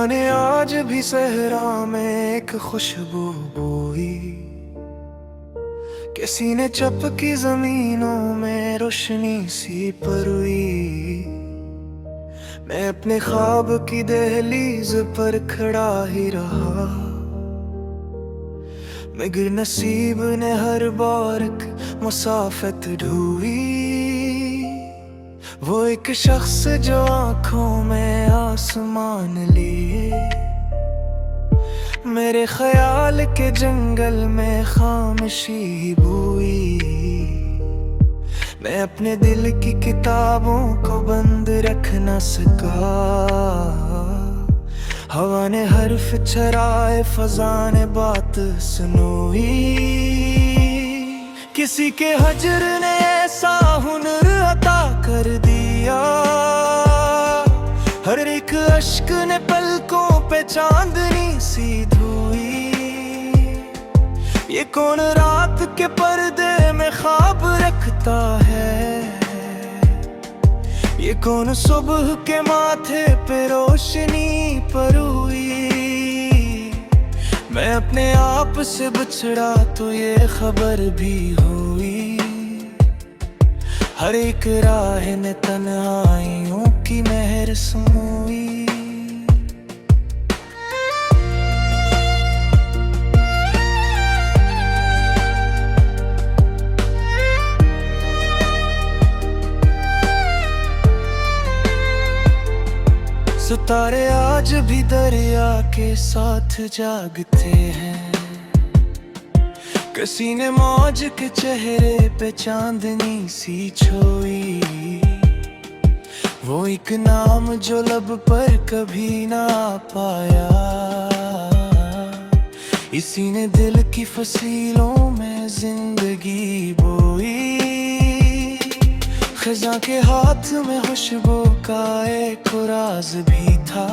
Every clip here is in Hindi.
हवा ने आज भी सहरा में एक खुशबू बोई, किसी ने चपकी जमीनों में रोशनी सी परोई। मैं अपने ख्वाब की दहलीज पर खड़ा ही रहा, मगर नसीब ने हर बार मुसाफत ढूंढी। वो एक शख्स जो आंखों में आसमान लिए, मेरे ख्याल के जंगल में खामोशी बोई। मैं अपने दिल की किताबों को बंद रख न सका, हवा ने हर्फ चराए, फजा ने बात सुनोई। किसी के हजर ने ऐसा हुनर अता कर दिया, हर एक अश्क ने पलकों पे चांदनी सी धोई। ये कौन रात के पर्दे में ख्वाब रखता है, ये कौन सुबह के माथे पे रोशनी परोई। मैं अपने आप से बिछड़ा तो ये खबर भी हुई, हर एक राह ने तन्हाइयों की मेहर समोई। सितारे आज भी दरिया के साथ जागते हैं, किसी ने मौज के चेहरे पे चांदनी सी छोई। वो एक नाम जो लब पर कभी ना पाया, इसी ने दिल की फसीलों में जिंदगी बोई। खज़ां के हाथ में खुशबू का एक राज भी था,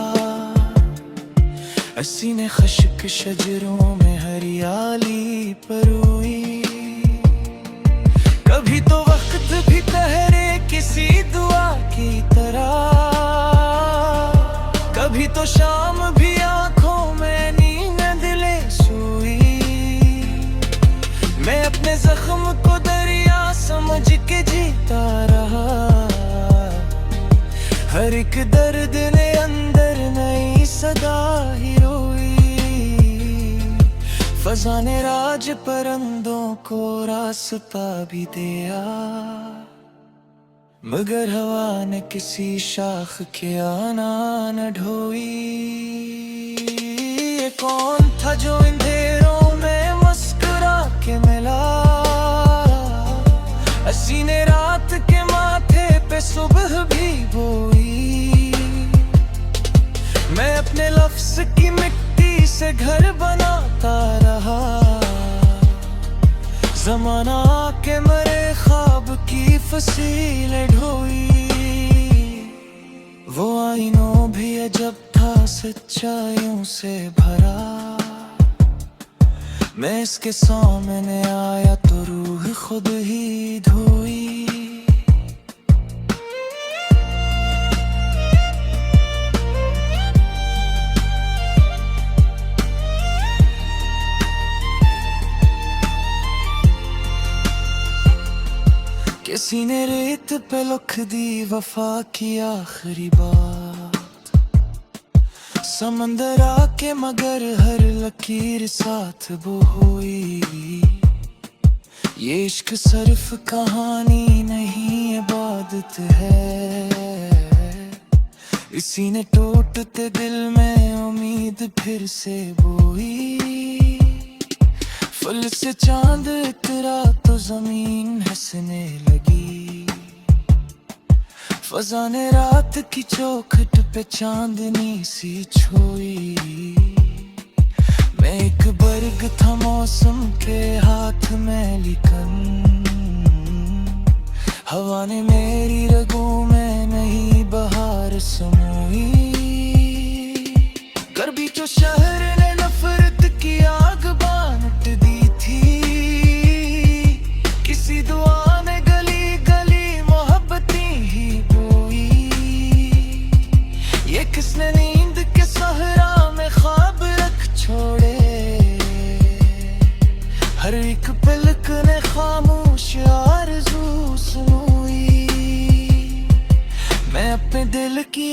अस्सी ने खश्क शजरों में हरियाली परोई। कभी तो वक्त भी ठहरे किसी दुआ की तरह, कभी तो शाम भी आंखों में नींद ले सोई। मैं अपने जख्म को दरिया समझ के जीता रहा, हर एक दर्द ने अंदर नई सदा ही रोई। फजा ने राज परिंदों को रास्ता भी दिया, मगर हवा ने किसी शाख के आना न ढोई। ये कौन था जो अंधेरों में मुस्कुरा के मिला, अस्सी ने रात के माथे पे सुबह भी बोई। मैं अपने लफ्ज की मिट्टी से घर बनाता रहा, ज़माना आके मरे ख्वाब की फसीलें ढोई। वो आईनों भी अजब था सच्चाइयों से भरा, मैं इसके सामने आया तो रूह खुद ही धोई। किसी ने रेत पे लिख दी वफा की आखिरी बात, समंदर आके मगर हर लकीर साथ बोई। ये इश्क सिर्फ कहानी नहीं इबादत है, इसी ने टूटते दिल में उम्मीद फिर से बोई। फूल से चांद इतरा तो जमीन हंसने लगी, फजा ने रात की चौखट पे चांदनी सी छोई। मैं एक बर्ग था मौसम के हाथ में लिखन, हवा ने मेरी रगों में नई बहार समोई। गर्मी जो शहर ने नफरत की आग बांट दी थी, किसी दुआ ने गली गली मोहब्बती ही बोई। ये किसने नींद के सहरा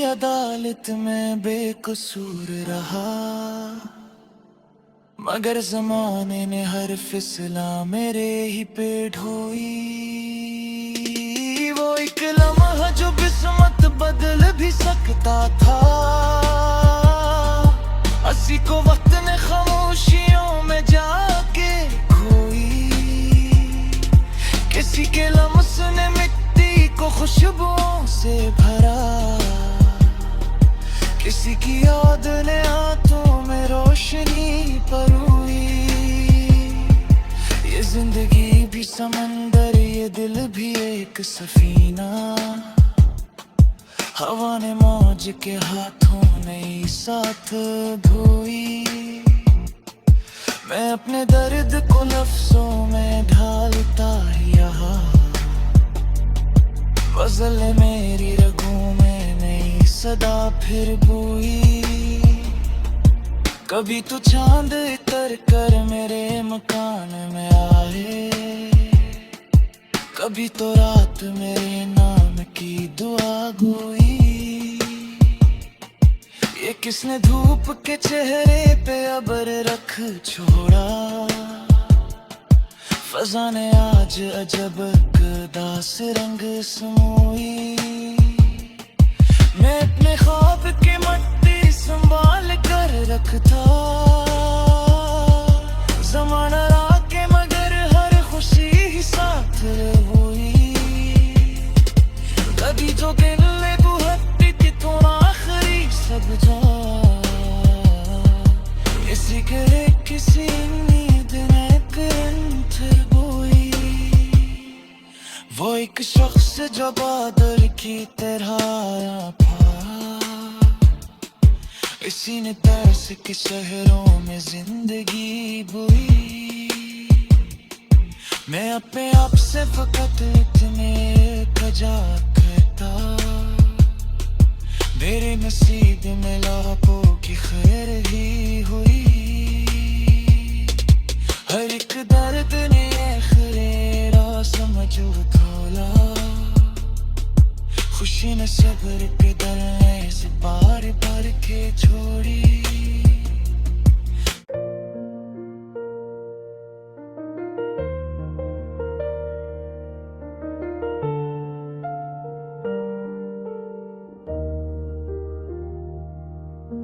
अदालत में बेकसूर रहा, मगर जमाने ने हर फिसला मेरे ही पे ढोई। वो एक लम्हा जो किस्मत बदल भी सकता था, असी को वक्त ने खामोशियों में जाके खोई। किसी के लम्स ने मिट्टी को खुशबुओं से भरा, किसी की याद ने हाथों में रोशनी परोई। ये जिंदगी भी समंदर, ये दिल भी एक सफीना, हवा ने मौज के हाथों ने साथ धोई। मैं अपने दर्द को लफ्जों में ढालता यहाँ, गज़ल मेरी रगों में नई सदा फिर बोई। कभी तो चांद इतर कर मेरे मकान में आए, कभी तो रात मेरे नाम की दुआ गोई। ये किसने धूप के चेहरे पे अबर रख छोड़ा, फजा ने आज अजब दास रंग समोई। मैं अपने ख्वाब की मट्टी संभाल कर रखता, ज़माना आके मगर हर खुशी ही साथ हुई। कभी जो दिल ने गुहती थी तो आखिरी सब जा, इसी करे किसी नींद ने फिर बोई। वो एक शख्स जो बादल की तरह था, इसी ने तरस के शहरों में जिंदगी बोई। मैं अपने आप से फकत इतने कजा कहता, मेरे नसीब में लाखों की खैर ही हुई। हर एक दर्द ने खरेरा समझ खोला, खुशी ने सब्र के दरने से बार बार के छोड़ी।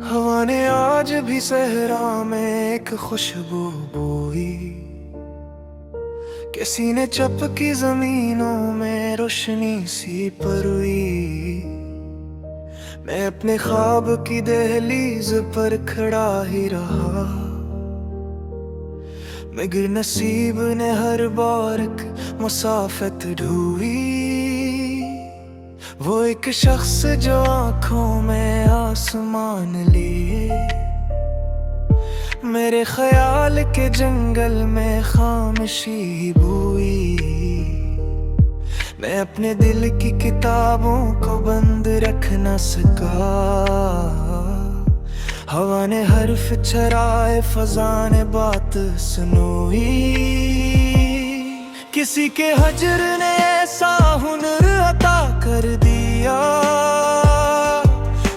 हवा ने आज भी सहरा में एक खुशबू बोई, किसी ने चपकी जमीनों में रोशनी सी परोई। मैं अपने ख्वाब की दहलीज पर खड़ा ही रहा, मगर नसीब ने हर बार मुसाफत ढूंढी। वो एक शख्स जो आंखों में आसमान लिए, मेरे ख्याल के जंगल में खामोशी बोई। मैं अपने दिल की किताबों को बंद रख न सका, हवा ने हर्फ चराए, फजा ने बात सुनोई। किसी के हजर ने ऐसा हुनर अता कर दिया,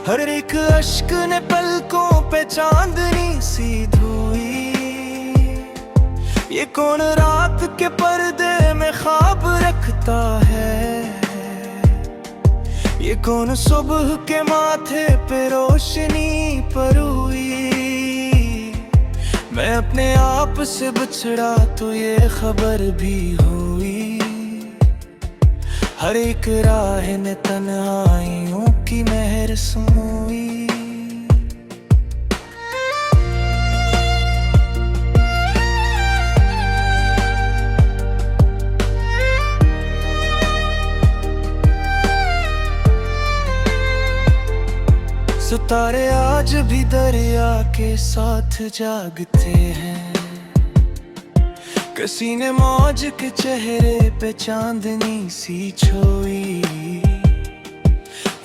हर एक अश्क ने पलकों पे चांदनी सी धोई। ये कौन रात के पर्दे में ख्वाब रखता है, ये कौन सुबह के माथे पे रोशनी परोई। मैं अपने आप से बिछड़ा तो ये खबर भी हुई, हर एक राह ने तन्हाइयों की मेहर समोई। सितारे आज भी दरिया के साथ जागते हैं, किसी ने मौज के चेहरे पे चांदनी सी छोई।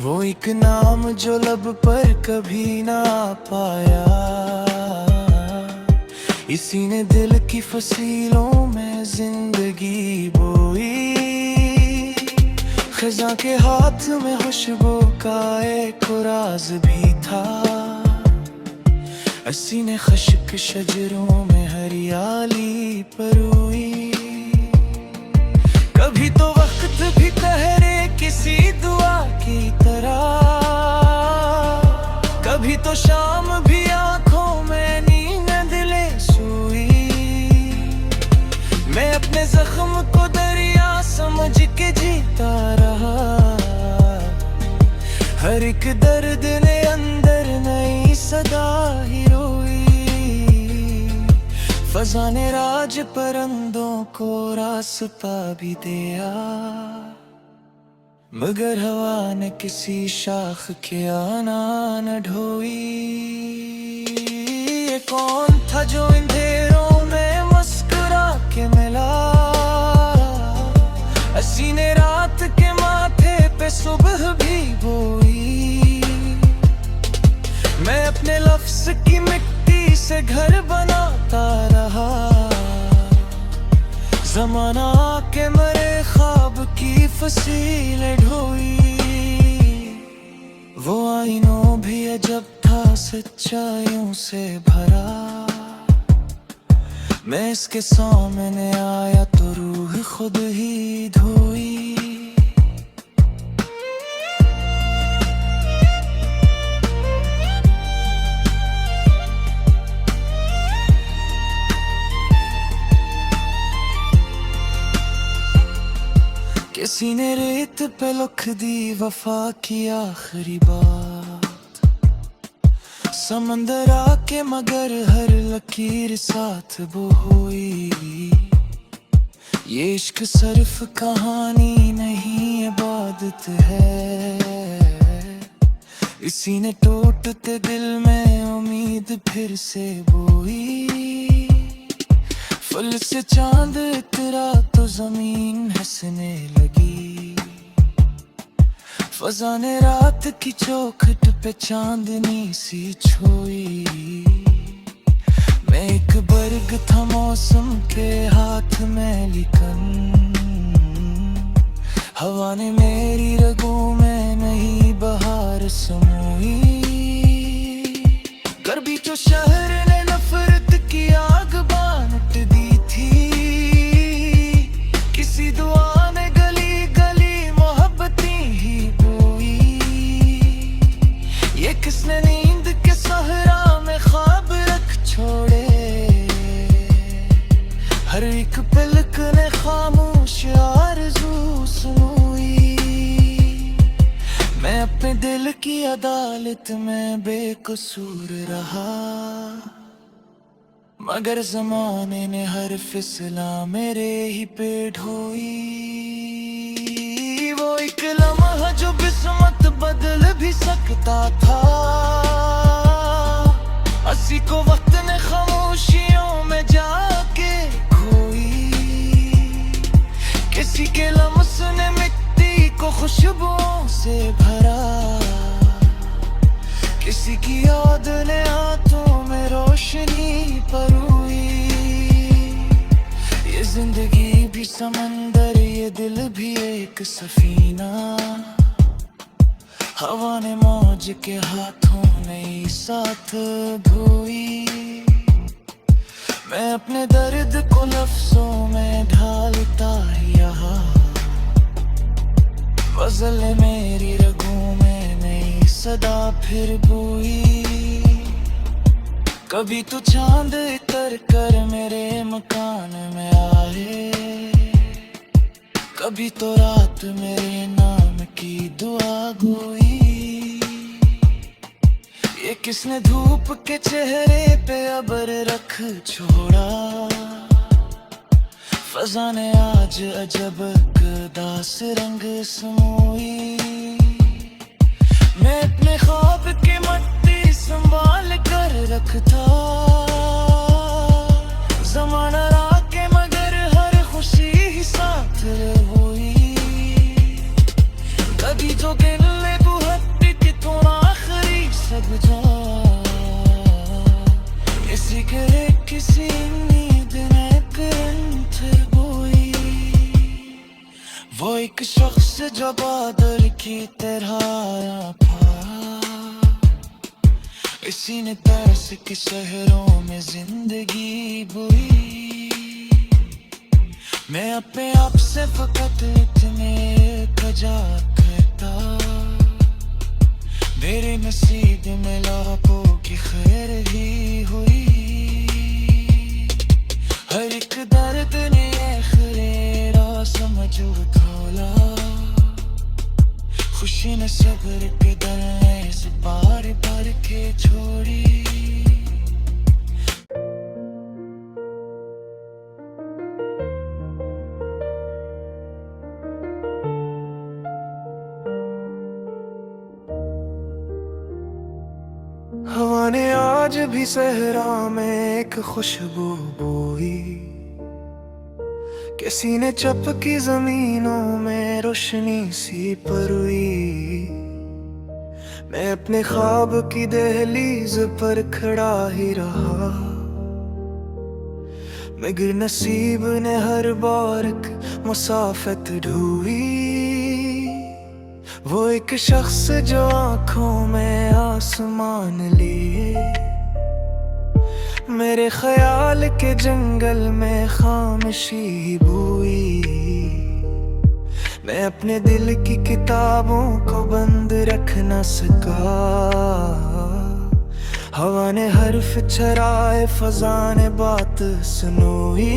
वो एक नाम जो लब पर कभी ना पाया, इसी ने दिल की फसीलों में जिंदगी बोई। खजा के हाथ में खुशबू का एक राज भी था, असी ने खश्क शजरों में हरियाली परोई। कभी तो वक्त भी ठहरे किसी दुआ की तरह, कभी तो शाम भी आंखों में नींद ले सोई। मैं अपने जख्म को दरिया समझ के जीता रहा, हर एक दर्द ने अंदर नई सदा ही रोई। फजा ने राज परिंदों को रास्ता भी दिया, मगर हवा ने किसी शाख के आना न ढोई। ये कौन था जो अंधेरों में मुस्कुरा के मिला, असी ने रात के माथे पे सुबह भी बोई। मैं अपने लफ्ज की मिट्टी से घर बनाता रहा, ज़माना आके मरे ख्वाब की फसीलें ढोई। वो आईनों भी अजब था सच्चाइयों से भरा, मैं इसके सामने आया तो रूह खुद ही धोई। किसी ने रेत पे लिख दी वफा की आखिरी बात, समंदर आके मगर हर लकीर साथ वो हुई। ये इश्क सिर्फ कहानी नहीं इबादत है, इसी ने टूटते दिल में उम्मीद फिर से बोई। फूल से चांद इतरा तो जमीन हंसने लगी, फजा ने रात की चौखट पे चांदनी सी छोई। मैं एक बर्ग था मौसम के हाथ में लिकन, हवा ने मेरी रगों में नई बहार समोई। गर्मी जो शहर ने नफरत की आग बांट दी थी, किसी दुआ ने गली गली मोहब्बती ही बोई। ये किसने नींद के सहरा में ख्वाब रख छोड़े, हर एक पलक ने खामोश आरज़ू सुनोई। मैं अपने दिल की अदालत में बेकसूर रहा, मगर ज़माने ने हर फिसला मेरे ही पे ढोई। वो एक लम्हा जो किस्मत बदल भी सकता था, असी को वक्त ने खामोशियों में जाके खोई। किसी के लम्स ने मिट्टी को खुशबुओं से भरा, किसी की याद ने हाथों में रोशनी परोई। ये जिंदगी भी समंदर, ये दिल भी एक सफीना, हवा ने मौज के हाथों ने साथ धोई। मैं अपने दर्द को लफ्जों में ढालता यहाँ, गज़ल मेरी रगों में नई सदा फिर बोई। कभी तो चांद उतर कर मेरे मकान में आए, कभी तो रात मेरे नाम की दुआ गोई। ये किसने धूप के चेहरे पे अबर रख छोड़ा, फजा ने आज अजब दास रंग समोई। मैं अपने ख्वाब की मट्टी संभाल कर रखता, ज़माना आके मगर हर खुशी ही साथ हुई। कभी जो गिले बुहत्ती की तो आखिरी सब जा, इसी करे किसी नींद ने करंथ बोई। वो एक शख्स जो बादल की तरह था, इसी ने तरस के शहरों में जिंदगी बोई। मैं अपने आप से फकत इतने कजा करता, मेरे नसीब में लाखों की खैर ही हुई। हर एक दर्द ने खरेरा समझ खोला, खुशी ने सब्र के दरवाजे से बार बार के छोड़ी। हवा ने आज भी सहरा में एक खुशबू बोई, किसी ने चपकी जमीनों में रोशनी सी परोई। मैं अपने ख्वाब की दहलीज पर खड़ा ही रहा, मगर नसीब ने हर बार मुसाफत ढूंढी। वो एक शख्स जो आंखों में आसमान लिए, मेरे ख्याल के जंगल में खामोशी बोई। मैं अपने दिल की किताबों को बंद रख न सका, हवा ने हर्फ चराए, फजा ने बात सुनोई।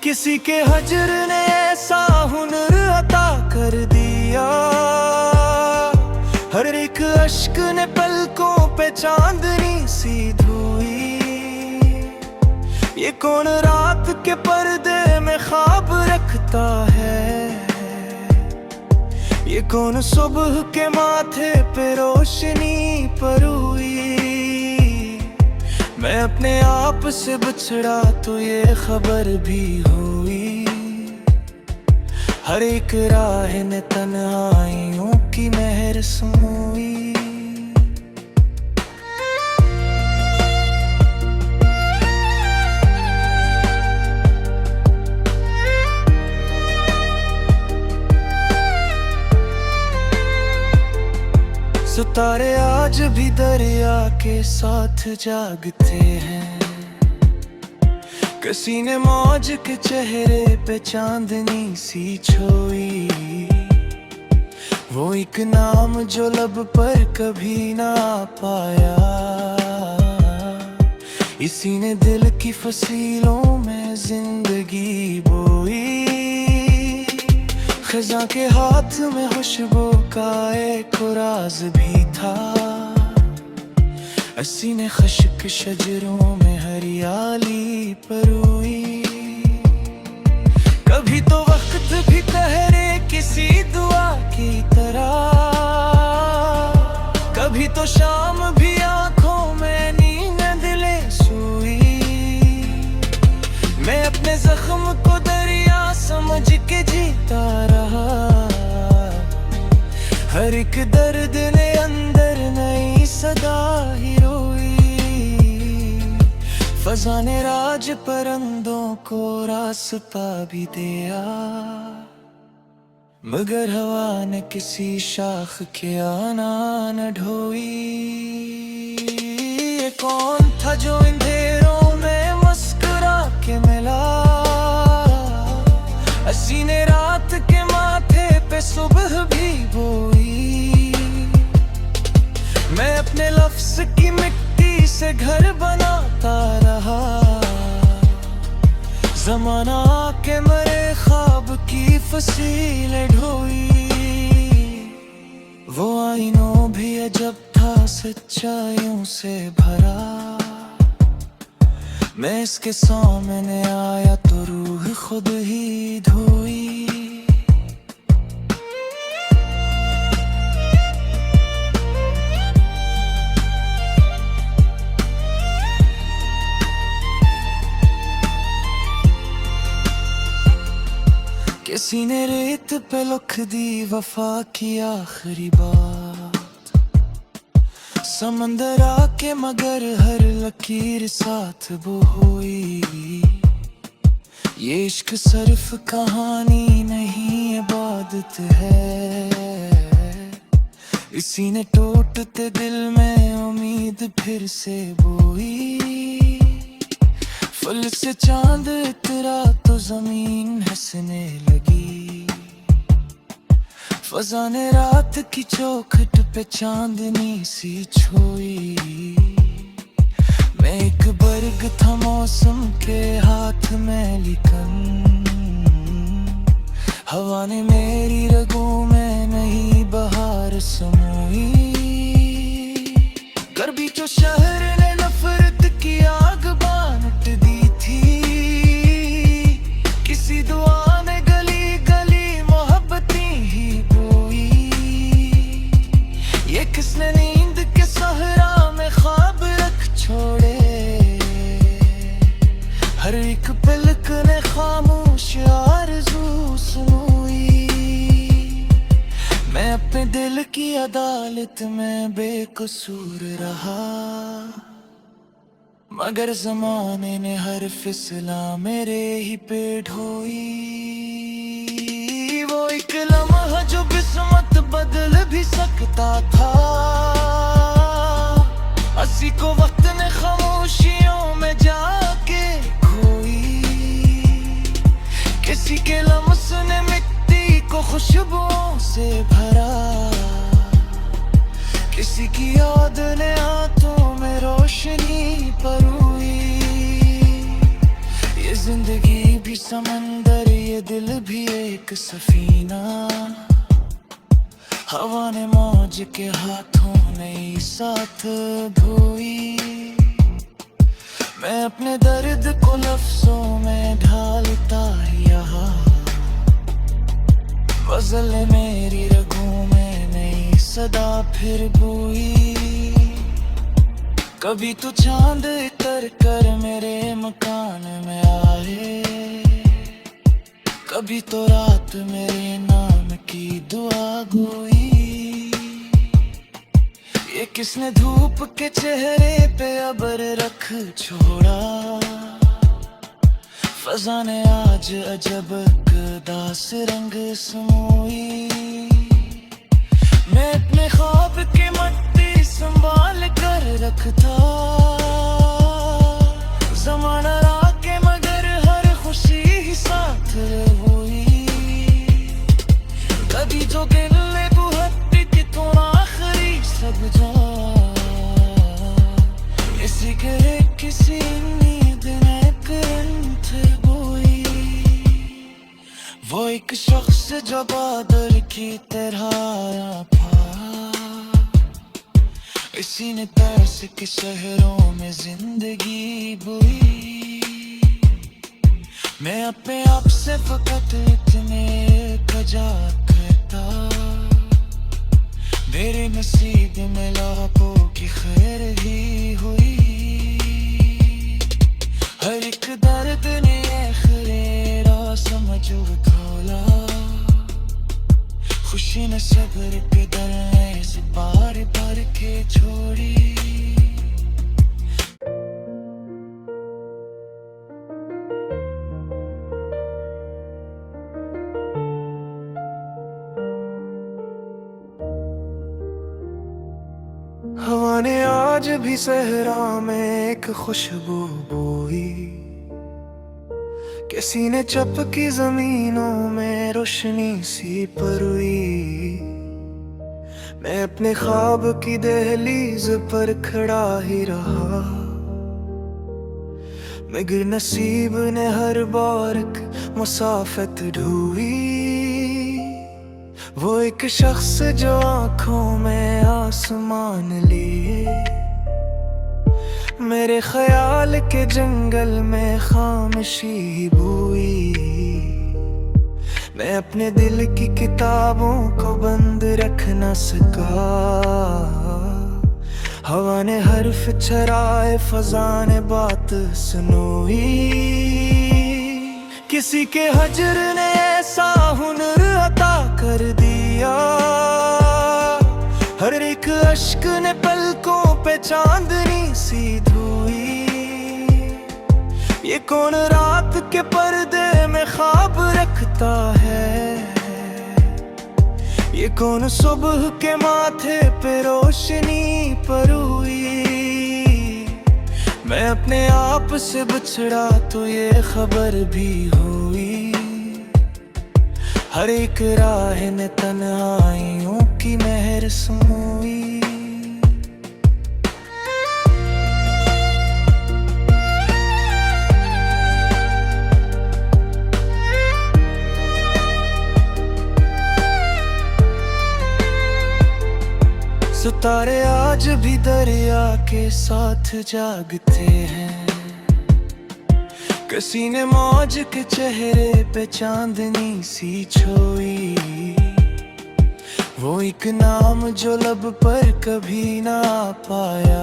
किसी के हजर ने ऐसा हुनर अता कर दिया, हर एक अश्क ने पलकों पे चांदनी सी धोई। ये कौन रात के पर्दे में ख्वाब रखता है, ये कौन सुबह के माथे पे रोशनी परोई। मैं अपने आप से बिछड़ा तो ये खबर भी हुई, हर एक राह ने तन्हाइयों की मेहर समोई। सितारे आज भी दरिया के साथ जागते हैं, किसी ने मौज के चेहरे पे चांदनी सी छोई। वो एक नाम जो लब पर कभी ना पाया, इसी ने दिल की फसीलों में जिंदगी बोई। खज़ां के हाथ में खुशबू का एक राज भी था, अस्सी ने खश्क शजरों में हरियाली परोई। कभी तो वक्त भी ठहरे किसी दुआ की तरह, कभी तो शाम भी आंखों में नींद ले सोई। मैं अपने जख्म को दरिया समझ के जीता रहा, हर एक दर्द ने अंदर नई सदा ही रोई। फजा ने राज परिंदों को रास्ता भी दिया, मगर हवा ने किसी शाख के आना न ढोई। ये कौन था जो अंधेरों में मुस्कुरा के मिला, अस्सी ने रात के माथे पे सुबह भी बोई। मैं अपने लफ्ज की मिट्टी से घर बनाता रहा, ज़माना आके मरे ख्वाब की फसीलें ढोई। वो आईनों भी अजब था सच्चाइयों से भरा, मैं इसके सामने आया तो रूह खुद ही धोई। किसी ने रेत पे लिख दी वफा की आखिरी बात, समंदर आके मगर हर लकीर साथ वो हुई। ये इश्क सिर्फ कहानी नहीं इबादत है। इसी ने टूटते दिल में उम्मीद फिर से बोई। फल से चांद इतरा तो जमीन हंसने लगी। फजा ने रात की चौखट पे चांदनी सी छोई। मैं एक बर्ग था मौसम के हाथ में लिकन। हवा ने मेरी रगों में नई बहार समोई। गर्मी जो शहर ने नफरत की आग बांट दी थी। किसी दुआ ने गली गली मोहब्बती ही बोई। ये किसने नींद के सहरा में ख्वाब रख छोड़े। हर एक पलक ने खामोश आरज़ू सुनोई। मैं अपने दिल की अदालत में बेकसूर रहा। मगर ज़माने ने हर फिसला मेरे ही पे ढोई। वो एक लम्हा जो किस्मत बदल भी सकता था। हंसी को वक्त ने खामोशियों में जाके खोई। किसी के लम्स ने मिट्टी को खुशबुओं से भरा। किसी की याद ने आंखों में रोशनी परोई। ये जिंदगी भी समंदर, ये दिल भी एक सफीना। हवा ने मौज के हाथों ने साथ धोई। मैं अपने दर्द को लफ्जों में ढालता यहाँ। गज़ल मेरी रगों में नई सदा फिर बोई। कभी तो चांद उतर कर मेरे मकान में आए। कभी तो रात मेरे नाम की दुआ गोई। ये किसने धूप के चेहरे पे अबर रख छोड़ा। फजा ने आज अजब दास रंग समोई। मैं अपने ख्वाब की मट्टी संभाल कर रखता। ज़माना राके मगर हर खुशी ही साथ हुई। कभी जो गिले बुहत्ती की तो आखिरी सब जा। इसी करे किसी नींद ने करंथ बोई। वो एक शख्स जो बादल की तरह था। इसी ने तरस के शहरों में जिंदगी बोई। मैं अपने आप से फकत इतने कजा करता। मेरे नसीब में लाखों की खैर ही हुई। हर एक दर्द ने खैरा समझ खोला। खुशी ने सब्र के दरवाजे से बार बार के छोड़ी। हवा ने आज भी सहरा में एक खुशबू बोई। किसी ने चपकी जमीनों में रोशनी सी परोई। मैं अपने ख्वाब की दहलीज पर खड़ा ही रहा। मगर नसीब ने हर बार मुसाफत ढूंढी। वो एक शख्स जो आंखों में आसमान लिए। मेरे ख्याल के जंगल में खामोशी बोई। मैं अपने दिल की किताबों को बंद रख न सका। हवा ने हर्फ चराए, फजा ने बात सुनोई। किसी के हजर ने ऐसा हुनर अता कर दिया। हर एक अश्क ने पलकों पे चांदनी सी धोई। ये कौन रात के पर्दे जागता है। ये कौन सुबह के माथे पे रोशनी पर हुई। मैं अपने आप से बिछड़ा तो ये खबर भी हुई। हर एक राह ने तन्हाइयों की मेहर समूई। सितारे आज भी दरिया के साथ जागते हैं। किसी ने मौज के चेहरे पे चांदनी सी छोई। वो एक नाम जो लब पर कभी ना पाया।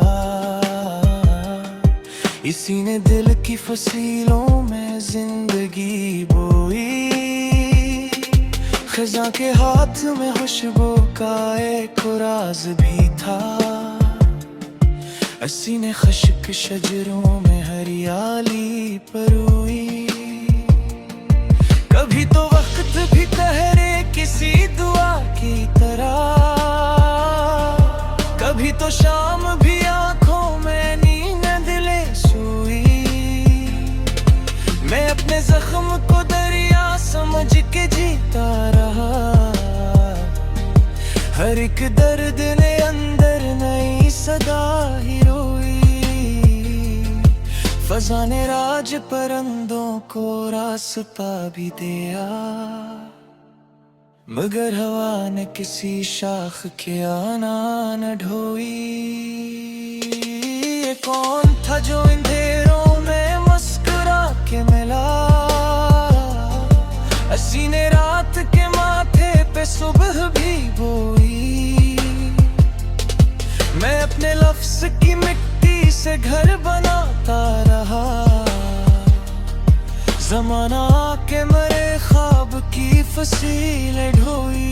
इसी ने दिल की फसीलों में जिंदगी बोई। खज़ां के हाथ में खुशबू का एक राज भी था। असी ने खश्क शजरों में हरियाली परोई। कभी तो वक्त भी ठहरे किसी दुआ की तरह। कभी तो शाम भी आंखों में नींद ले सोई। मैं अपने जख्म को दरिया समझ के जीता रहा। हर एक दर्द ने अंदर नई सदा ही रोई। फज़ा ने राज परिंदों को रास्ता भी दिया। मगर हवा ने किसी शाख के आना न ढोई। ये कौन था जो अंधेरों में मुस्कुरा के मिला। असी ने रात के माथे पे सुबह भी बोई। मैं अपने लफ्ज़ की मिट्टी से घर बनाता रहा। ज़माना आके मरे ख्वाब की फसीलें ढोई।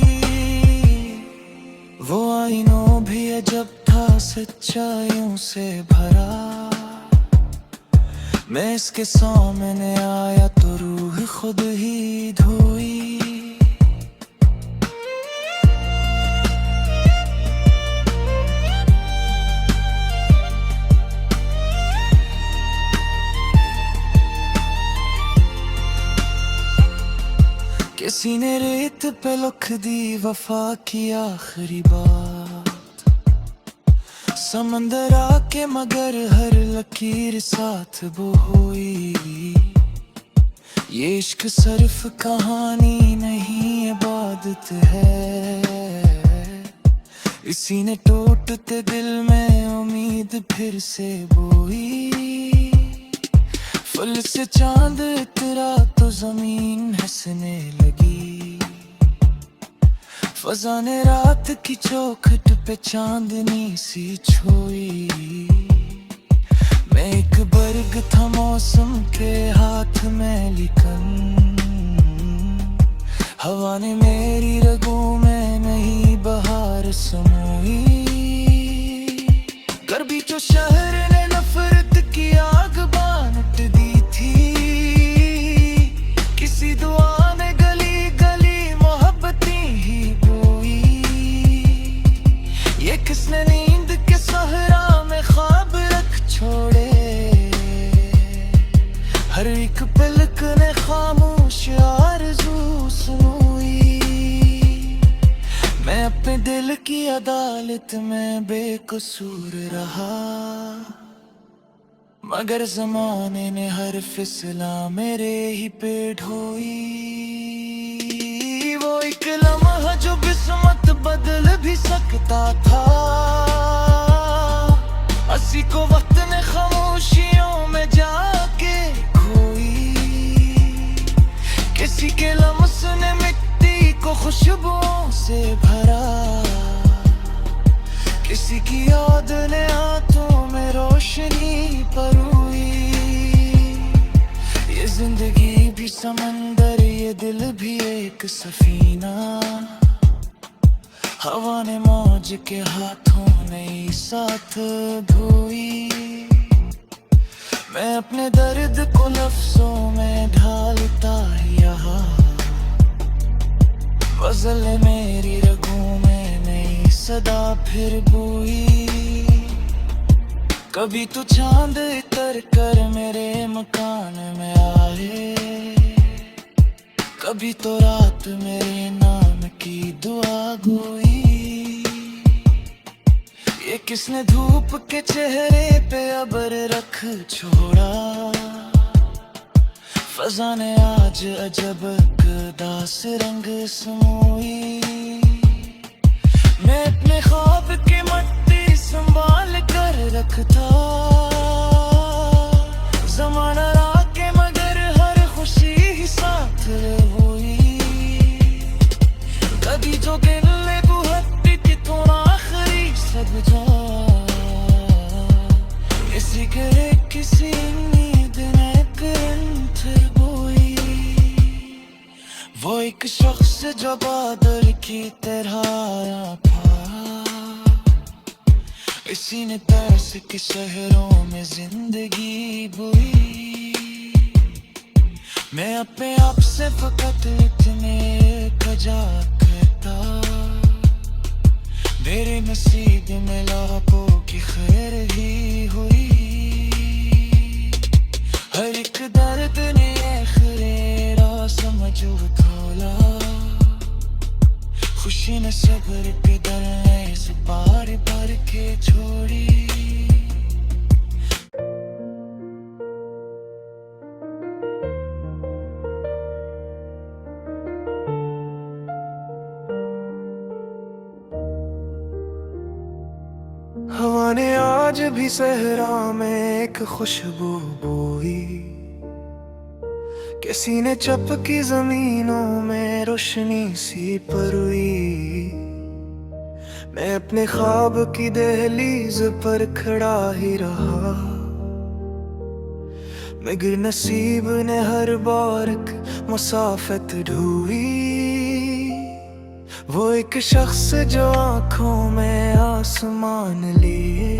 वो आईनों भी अजब था सच्चाइयों से भरा। मैं इसके सामने आया तो रूह खुद ही धोई। किसी ने रेत पे लिख दी वफा की आखिरी बात। समंदर आके मगर हर लकीर साथ बोई। ये इश्क सिर्फ कहानी नहीं इबादत है। इसी ने टूटते दिल में उम्मीद फिर से बोई। फूल से चांद इतरा तो जमीन हंसने लगी। फज़ा ने रात की चौखट पे चांदनी सी छोई। मैं एक बर्ग था मौसम के हाथ में लिकन। हवा ने मेरी रगों में नई बहार समोई। कर बीचों शहर ने नफरत की आग बांट दी थी। किसी दुआ ने गली गली मोहब्बती ही बोई। ये किसने नींद के सहरा में ख्वाब रख छोड़े। हर एक पलक ने खामोश आरज़ू सुनोई। मैं अपने दिल की अदालत में बेकसूर रहा। मगर ज़माने ने हर फिसला मेरे ही पे ढोई। वो एक लम्हा जो किस्मत बदल भी सकता था। असी को वक्त ने खामोशियों में जाके खोई। किसी के लम्स ने मिट्टी को खुशबुओं से भरा। किसी की याद ने आंखों में रोशनी परोई। ये जिंदगी भी समंदर, ये दिल भी एक सफीना। हवा ने मौज के हाथों ने साथ धोई। मैं अपने दर्द को लफ्जों में ढालता यहाँ। गजल मेरी रगों में नई सदा फिर बोई। कभी तो चांद इतर कर मेरे मकान में आए, कभी तो रात मेरे नाम की दुआ गोई। ये किसने धूप के चेहरे पे अबर रख छोड़ा, फजा ने आज अजब दास रंग समोई। मैं अपने ख्वाब की मट्टी संभाल कर रखता, ज़माना राके मगर हर खुशी ही साथ हुई। कभी जो दिल ने बुहत्ती थी थोड़ा आखिरी सब जा, इसी करे किसी नींद ने फिर बोई। वो एक शख्स जो बादल की तरह था, इसी ने तरस के शहरों में जिंदगी बोई। मैं अपने आप से फकत इतने कजा करता, मेरे नसीब में लाखों की खैर ही हुई। हर एक दर्द ने खरेरा समझ खोला, खुशी ने सब्र के दरने से पार भर के छोड़ी। हवा ने आज भी सहरा में एक खुशबू बोई, किसी ने चपकी जमीनों में रोशनी सी परोई। मैं अपने ख्वाब की दहलीज पर खड़ा ही रहा, मगर नसीब ने हर बार मुसाफत ढूंढी। वो एक शख्स जो आंखों में आसमान लिए,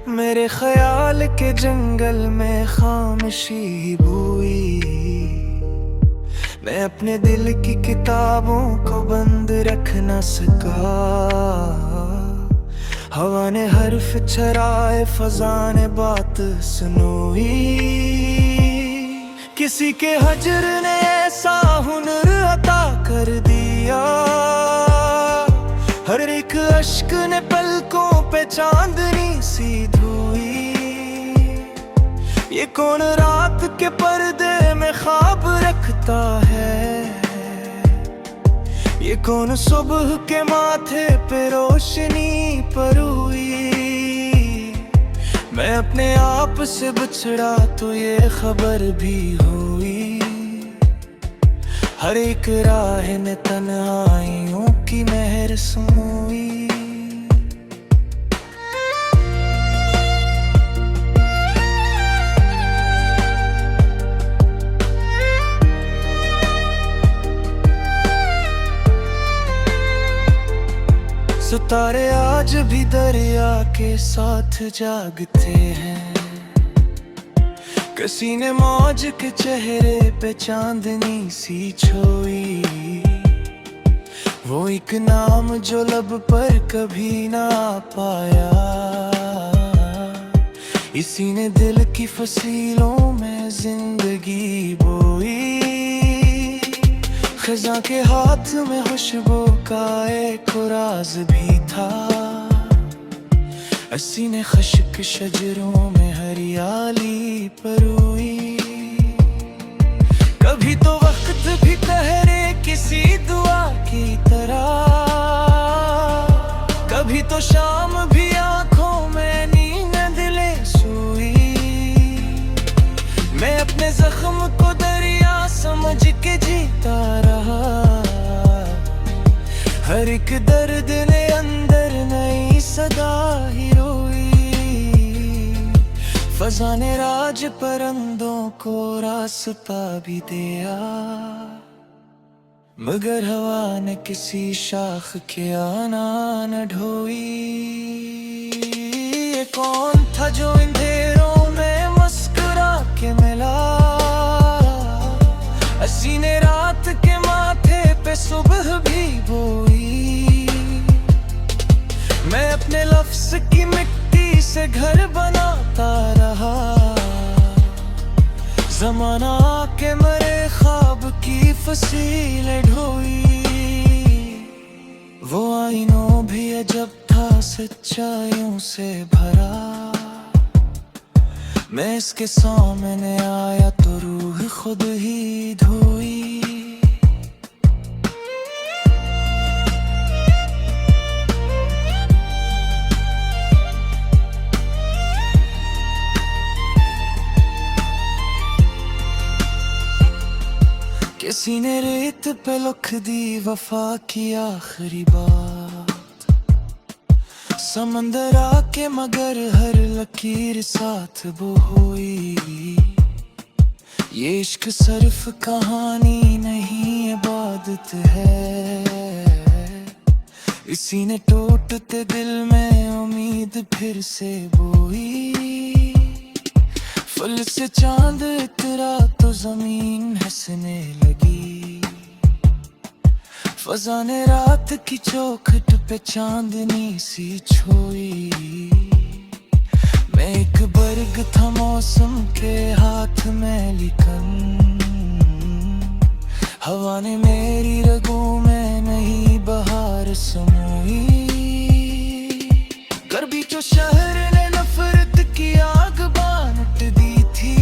मेरे ख्याल के जंगल में खामोशी बोई। मैं अपने दिल की किताबों को बंद रख न सका, हवा ने हर्फ चराए फजा ने बात सुनोई। किसी के हजर ने ऐसा हुनर अता कर दिया, हर एक अश्क ने पलकों पे चांदनी सी धोई। ये कौन रात के पर्दे में ख्वाब रखता है, ये कौन सुबह के माथे पे रोशनी परोई। मैं अपने आप से बिछड़ा तो ये खबर भी हुई, हर एक राह ने तन्हाइयों की मेहर समोई। सितारे आज भी दरिया के साथ जागते हैं, किसी ने मौज के चेहरे पे चांदनी सी छोई। वो एक नाम जो लब पर कभी ना पाया, इसी ने दिल की फसीलों में जिंदगी बोई। खज़ां के हाथ में खुशबू का एक राज भी था, अस्सी ने खश्क शजरों में हरियाली परोई। कभी तो वक्त भी ठहरे किसी दुआ की तरह, कभी तो शाम भी आंखों में नींद ले सोई। मैं अपने जख्म को दरिया समझ के जीता रहा, हर एक दर्द ने अंदर नई सदा ही रोई। फजा ने राज परिंदों को रास्ता भी दिया, मगर हवा ने किसी शाख के आना न ढोई। ये कौन था जो अंधेरों में मुस्कुरा के मिला, अस्सी ने रात के माथे जमाना आके मरे ख्वाब की फसीलें ढोई। वो आईनों भी अजब था सच्चाइयों से भरा। मैं इसके सामने आया तो रूह खुद ही धोई। किसी ने रेत पे लिख दी वफा की आखिरी बात। समंदर आके मगर हर लकीर साथ वो हुई। ये इश्क सिर्फ कहानी नहीं इबादत है। इसी ने टूटते दिल में उम्मीद फिर से बोई। फूल से चांद इतरा तो जमीन हंसने लगी। फजा ने रात की चौखट पे चांदनी सी छोई। मैं एक बर्ग था मौसम के हाथ में लिकन। हवा ने मेरी रगों में नहीं बहार समोई। गर्मी जो शहर ने नफरत की आग बान उठ दी थी।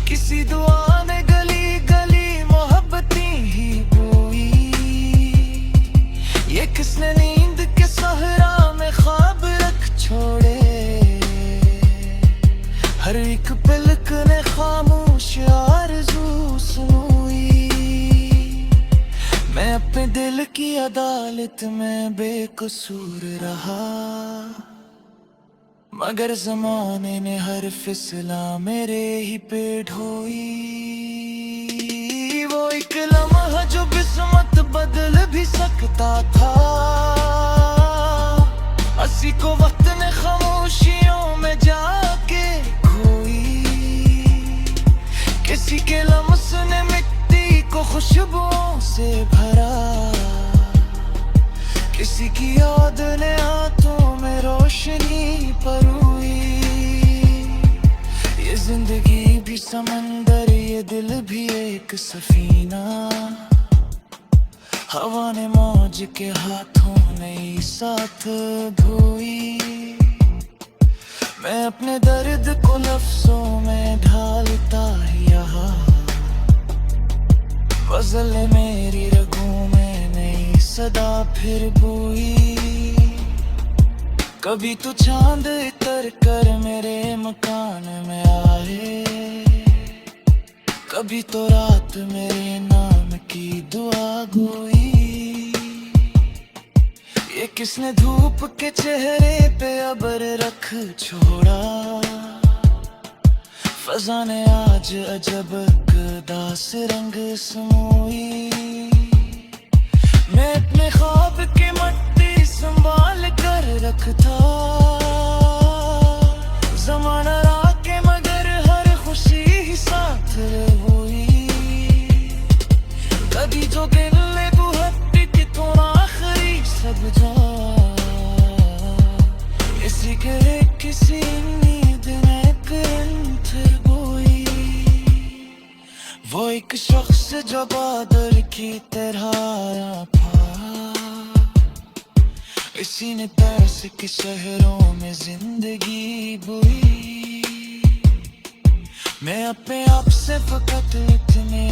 किसी दुआ ने गली गली मोहब्बती ही बोई। ये किसने नींद के सहरा में ख्वाब रख छोड़े। हर एक पलक ने खामोश आरज़ू सुनोई। मैं अपने दिल की अदालत में बेकसूर रहा। मगर ज़माने ने हर फिसला मेरे ही पे ढोई। वो एक लम्हा जो किस्मत बदल भी सकता था। असी को वक्त ने खामोशियों में जाके खोई। किसी के लम्स ने मिट्टी को खुशबुओं से भरा। किसी की याद ने आंखों में रोशनी परोई। ये जिंदगी भी समंदर, ये दिल भी एक सफीना। हवा ने मौज के हाथों ने साथ धोई। मैं अपने दर्द को लफ्जों में ढालता ही यहाँ। गजल ने मेरी रगों में नई सदा फिर बोई। कभी तो चांद इतर कर मेरे मकान में आए। कभी तो रात मेरे नाम की दुआ गोई। ये किसने धूप के चेहरे पे अबर रख छोड़ा। फजा ने आज अजब दास रंग समोई। मैं अपने ख्वाब की मट्टी संभाल कर रखता। ज़माना राके मगर हर खुशी ही साथ हुई। कभी जो गिले बुहट की तो आखिरी सब जा। इसी के किसी नींद ने फिर बोई। वो एक शख्स जो बादल की तरह था। इसी ने तरस के शहरों में जिंदगी बोई। मैं अपने आप से फकत इतने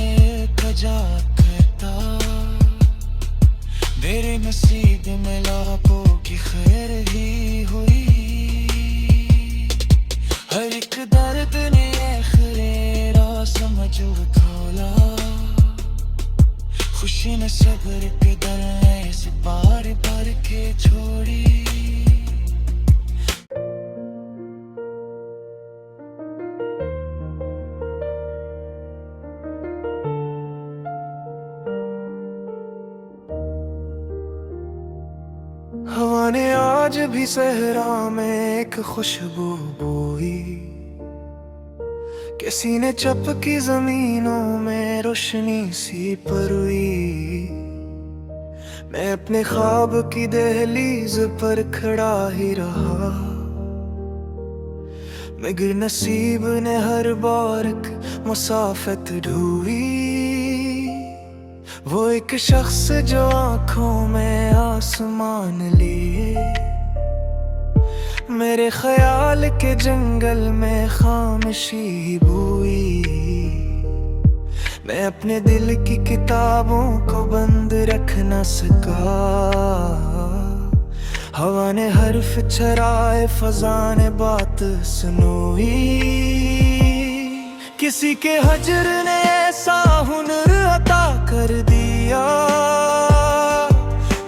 कजा करता। मेरे नसीब में लाखों की खैर ही हुई। हर एक दर्द ने खरेरा समझ खोला। खुशी ने सब्र के दर से बार बार के छोड़ी। हवा ने आज भी सहरा में एक खुशबू बोई। किसी ने चपकी जमीनों में रोशनी सी परोई। मैं अपने ख्वाब की दहलीज पर खड़ा ही रहा। मगर नसीब ने हर बारक मुसाफत ढूंढी। वो एक शख्स जो आंखों में आसमान लिए, मेरे ख्याल के जंगल में खामोशी बोई। मैं अपने दिल की किताबों को बंद रख न सका। हवा ने हर्फ चराए, फजा ने बात सुनोई। किसी के हजर ने ऐसा हुनर अता कर दिया,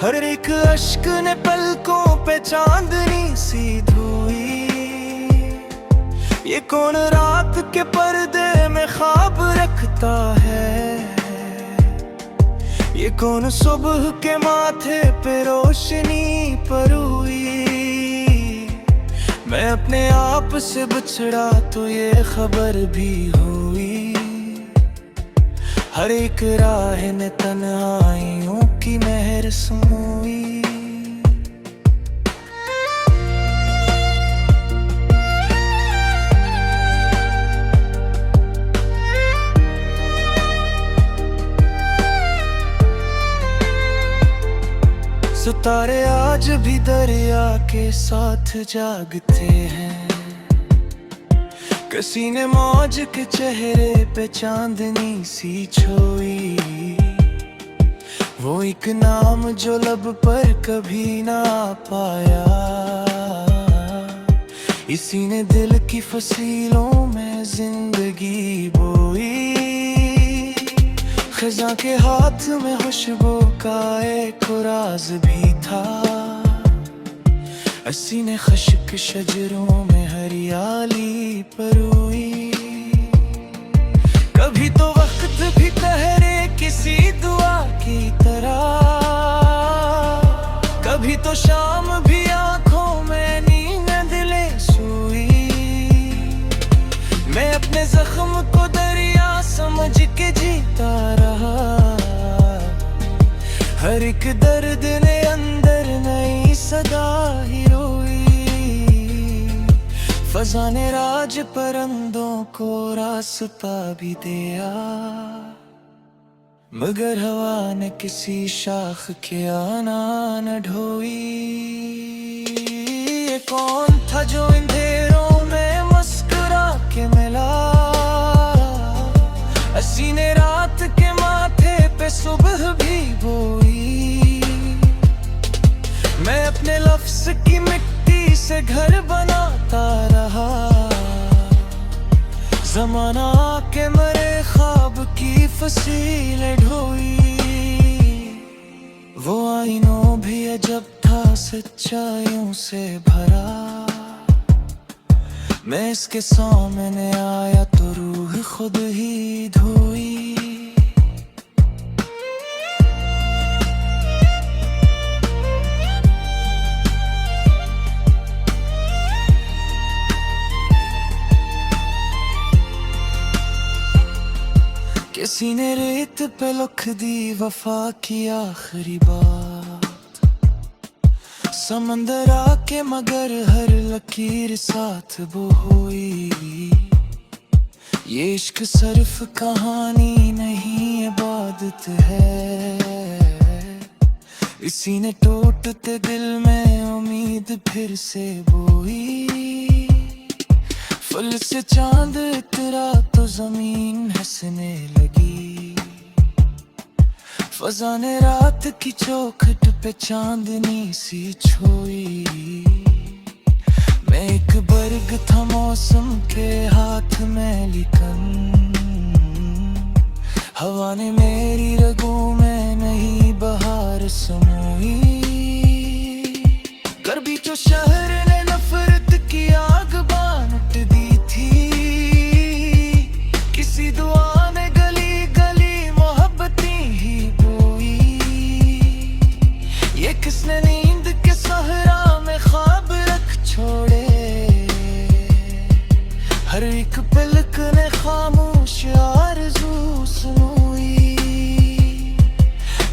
हर एक अश्क ने पलकों पे चांदनी सी धोई। ये कौन रात के पर्दे में ख्वाब रखता है, ये कौन सुबह के माथे पे रोशनी परोई। मैं अपने आप से बिछड़ा तो ये खबर भी हुई, हर एक राह ने तन्हाइयों की मेहर समोई। सितारे आज भी दरिया के साथ जागते हैं, किसी ने मौज के चेहरे पे चांदनी सी छोई। वो एक नाम जो लब पर कभी ना पाया, इसी ने दिल की फसीलों में जिंदगी बोई। खज़ां के हाथ में खुशबू का एक राज भी था, अस्सी ने खश्क शजरों में हरियाली परोई। कभी तो वक्त भी ठहरे किसी दुआ की तरह, कभी तो शाम भी आंखों में नींद ले सोई। मैं अपने जख्म को दरिया समझ के जीता रहा, हर एक दर्द ने अंदर नई सदा ही रोई। फजा ने राज परिंदों को रास्ता भी दिया, मगर हवा ने किसी शाख के आना न ढोई। ये कौन था जो अंधेरों में मुस्कुरा के मिला, अस्सी ने रात के माथे पे सुबह भी बोई। मैं अपने लफ्ज़ की मिट्टी से घर बनाता रहा, ज़माना आके मरे ख्वाब की फसीलें ढोई। वो आईनों भी अजब था सच्चाइयों से भरा, मैं इसके सामने आया तो रूह खुद ही धोई। किसी ने रेत पे लिख दी वफा की आखिरी बात, समंदर आके मगर हर लकीर साथ बोई। ये इश्क सिर्फ कहानी नहीं इबादत है, इसी ने टूटते दिल में उम्मीद फिर से बोई। फूल से चांद इतरा तो जमीन हंसने लगी, फजा ने रात की चौखट पे चांदनी सी छोई। मैं एक बर्ग था मौसम के हाथ में लिकन, हवा ने मेरी रगों में नई बहार समोई। करबी जो शहर ने नफरत की आग बांट दी थी, किसी दुआ ने गली गली मोहब्बतें ही बोई। ये किसने नींद के सहरा में ख्वाब रख छोड़े, हर एक पलक ने खामोश आरज़ू सुनोई।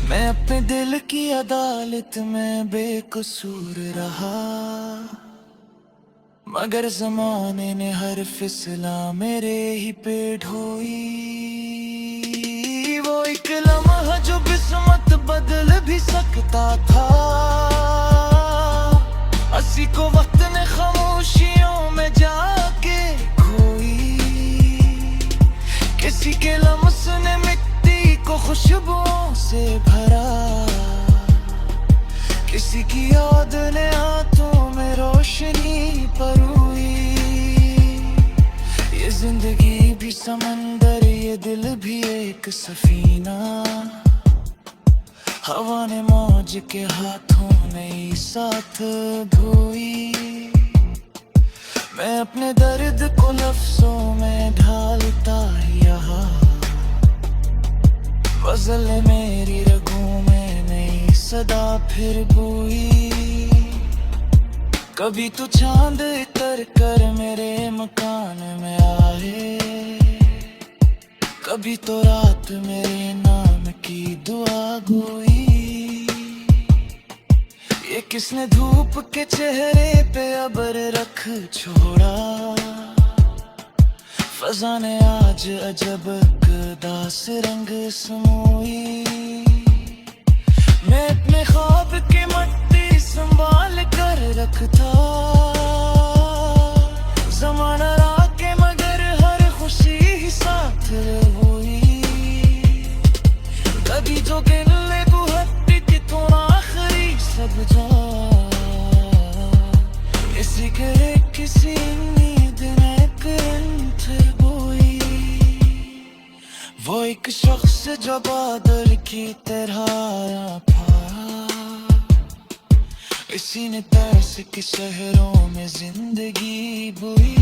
मैं अपने दिल की अदालत में बेकसूर रहा, मगर जमाने ने हर फिसला मेरे ही पे ढोई। वो एक लम्हा जो किस्मत बदल भी सकता था, हंसी को वक्त ने खामोशियों में जाके खोई। किसी के लम्स ने मिट्टी को खुशबुओं से भरा, किसी की याद ने आंखों में रोशनी परोई। ये जिंदगी भी समंदर, ये दिल भी एक सफीना, हवा ने मौज के हाथों ने साथ धोई। मैं अपने दर्द को लफ्जों में ढालता यहाँ, गजल मेरी रगों में नई सदा फिर बोई। कभी तो चांद इतर कर मेरे मकान में आए, कभी तो रात मेरे नाम की दुआ गोई। ये किसने धूप के चेहरे पे अबर रख छोड़ा, फजा ने आज अजब दास रंग समोई। मैं अपने ख्वाब की मट्टी संभाल कर रखता, ज़माना लाके मगर हर खुशी ही साथ हुई। कभी जो गिले बुहट्टी की तो आखिरी सब जा, इसी करे किसी नींद ने करंट बोई। वो एक शख्स जो बादल की तरह था, इसी ने तरस के शहरों में जिंदगी बोई।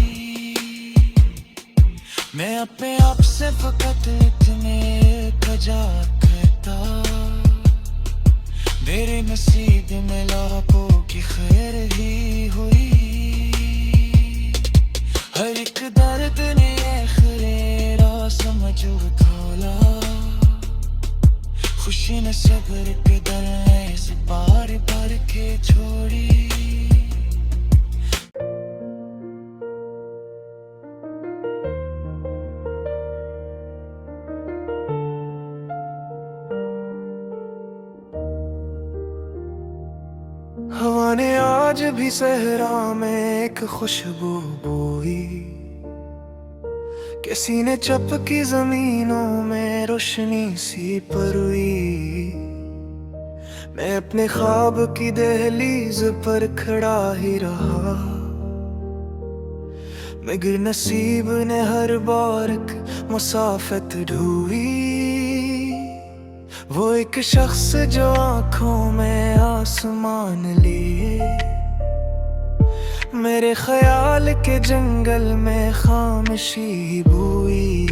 मैं अपने आप से फकत इतने कजा करता, मेरे नसीब में लाखों की खैर ही हुई। हर एक दर्द ने खैरा समझो थोला, खुशी ने सब्र के दरने से पार पार के छोड़ी। हवा ने आज भी सहरा में एक खुशबू बोई, किसी ने चपकी जमीनों में रोशनी सी परोई। मैं अपने ख्वाब की दहलीज पर खड़ा ही रहा, मगर नसीब ने हर बार मुसाफत ढूंढी। वो एक शख्स जो आंखों में आसमान लिए, मेरे ख्याल के जंगल में खामोशी बोई।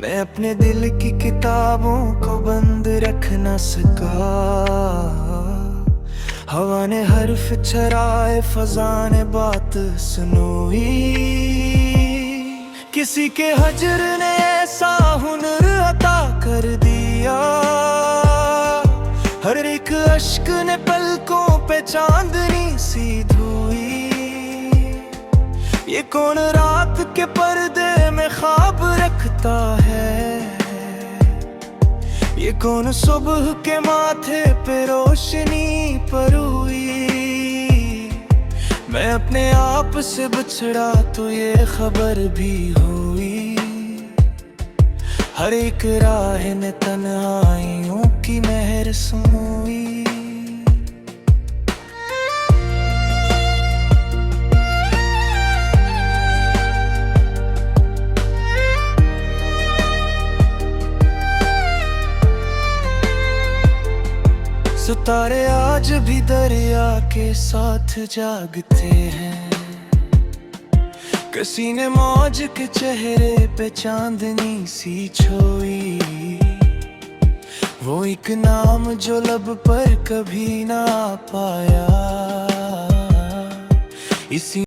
मैं अपने दिल की किताबों को बंद रख न सका, हवा ने हर्फ चराए, फजा ने बात सुनोई। किसी के हजर ने ऐसा हुनर अता कर दिया, हर एक अश्क ने पलकों पे चांदनी सी धोई। ये कौन रात के पर्दे में ख्वाब रखता है, ये कौन सुबह के माथे पे रोशनी परोई। मैं अपने आप से बिछड़ा तो ये खबर भी हुई, हर एक राह ने तन्हाइयों की मेहर समोई। सितारे आज भी दरिया के साथ जागते हैं, किसी ने मौज के चेहरे पे चांदनी सी छोई। वो एक नाम जो लब पर कभी ना पाया, इसी